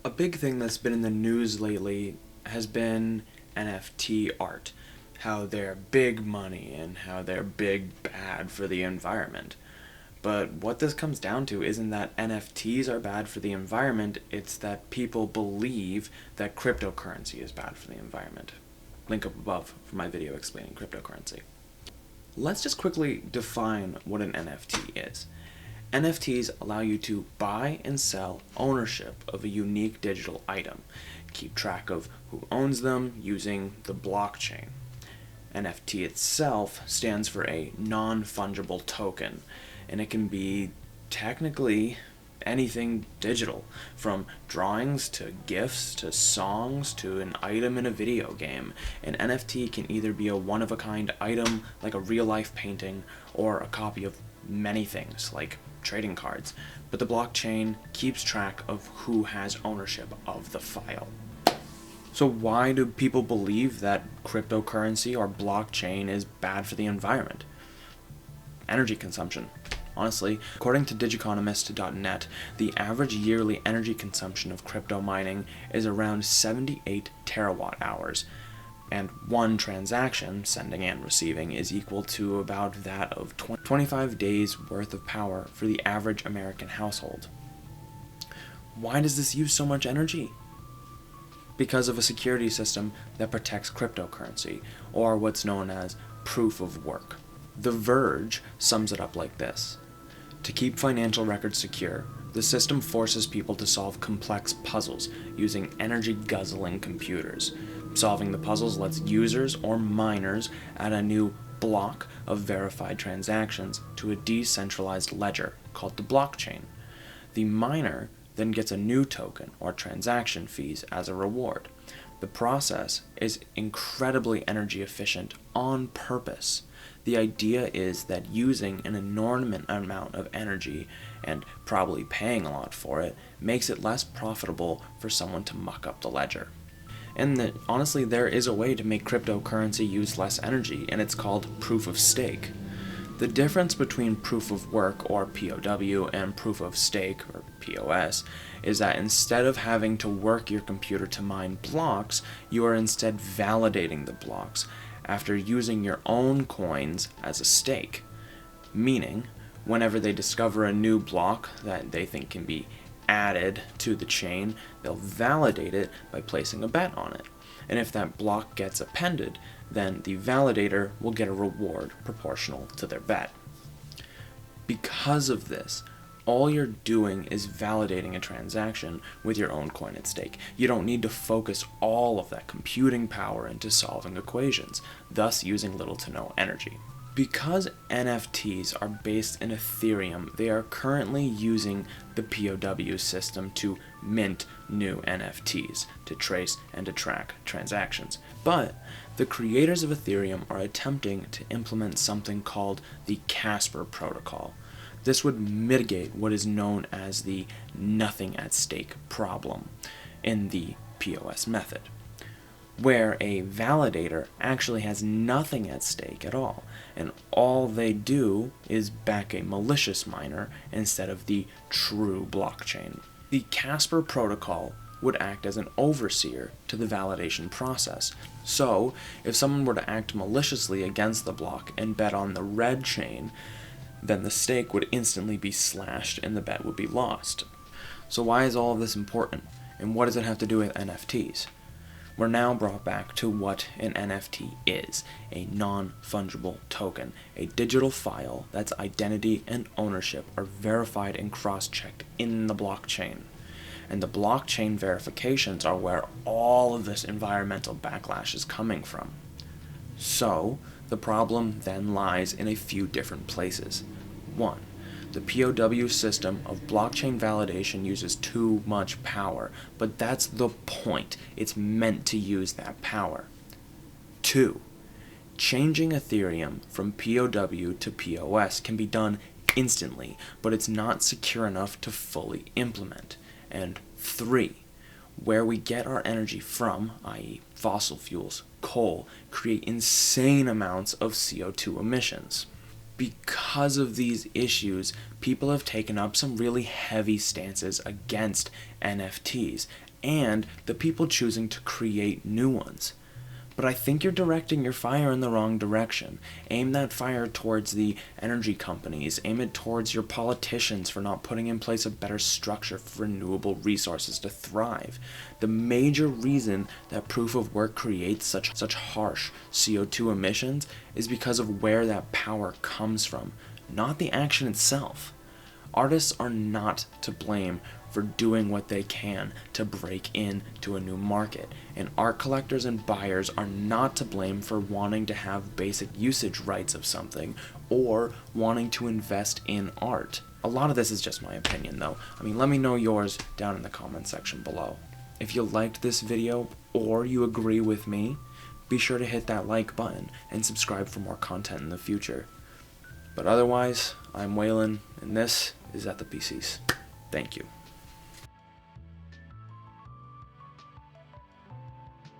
A big thing that's been in the news lately has been NFT art. How they're big money and how they're big bad for the environment. But what this comes down to isn't that NFTs are bad for the environment, it's that people believe that cryptocurrency is bad for the environment. Link up above for my video explaining cryptocurrency. Let's just quickly define what an NFT is. NFTs allow you to buy and sell ownership of a unique digital item, keep track of who owns them using the blockchain. NFT itself stands for a non-fungible token, and it can be technically anything digital, from drawings to GIFs to songs to an item in a video game. An NFT can either be a one-of-a-kind item like a real-life painting or a copy of many things like trading cards, but the blockchain keeps track of who has ownership of the file. So why do people believe that cryptocurrency or blockchain is bad for the environment? Energy consumption. Honestly, according to digiconomist.net, the average yearly energy consumption of crypto mining is around 78 terawatt hours, and one transaction, sending and receiving, is equal to about that of 25 days worth of power for the average American household. Why does this use so much energy? Because of a security system that protects cryptocurrency, or what's known as proof of work. The Verge sums it up like this. To keep financial records secure, the system forces people to solve complex puzzles using energy-guzzling computers. Solving the puzzles lets users or miners add a new block of verified transactions to a decentralized ledger called the blockchain. The miner then gets a new token or transaction fees as a reward. The process is incredibly energy efficient on purpose. The idea is that using an inordinate amount of energy, and probably paying a lot for it, makes it less profitable for someone to muck up the ledger. And honestly, there is a way to make cryptocurrency use less energy, and it's called proof of stake. The difference between proof of work, or POW, and proof of stake, or POS, is that instead of having to work your computer to mine blocks, you are instead validating the blocks after using your own coins as a stake. Meaning, whenever they discover a new block that they think can be added to the chain, they'll validate it by placing a bet on it. And if that block gets appended, then the validator will get a reward proportional to their bet. Because of this, all you're doing is validating a transaction with your own coin at stake. You don't need to focus all of that computing power into solving equations, thus using little to no energy. Because NFTs are based in Ethereum, they are currently using the POW system to mint new NFTs to trace and to track transactions. But the creators of Ethereum are attempting to implement something called the Casper Protocol. This would mitigate what is known as the nothing at stake problem in the POS method, where a validator actually has nothing at stake at all, and all they do is back a malicious miner instead of the true blockchain. The Casper Protocol would act as an overseer to the validation process. So, if someone were to act maliciously against the block and bet on the red chain, then the stake would instantly be slashed and the bet would be lost. So why is all of this important, and what does it have to do with NFTs? We're now brought back to what an NFT is, a non-fungible token, a digital file that's identity and ownership are verified and cross-checked in the blockchain. And the blockchain verifications are where all of this environmental backlash is coming from. So, the problem then lies in a few different places. 1. The POW system of blockchain validation uses too much power, but that's the point. It's meant to use that power. 2. Changing Ethereum from POW to POS can be done instantly, but it's not secure enough to fully implement. And 3. Where we get our energy from, i.e. fossil fuels, coal, create insane amounts of CO2 emissions. Because of these issues, people have taken up some really heavy stances against NFTs and the people choosing to create new ones. But I think you're directing your fire in the wrong direction. Aim that fire towards the energy companies. Aim it towards your politicians for not putting in place a better structure for renewable resources to thrive. The major reason that proof of work creates such harsh CO2 emissions is because of where that power comes from, not the action itself. Artists are not to blame for doing what they can to break into a new market, and art collectors and buyers are not to blame for wanting to have basic usage rights of something or wanting to invest in art. A lot of this is just my opinion though. Let me know yours down in the comment section below. If you liked this video or you agree with me, be sure to hit that like button and subscribe for more content in the future. But otherwise, I'm Waylon, and this is XethaPCs. Thank you.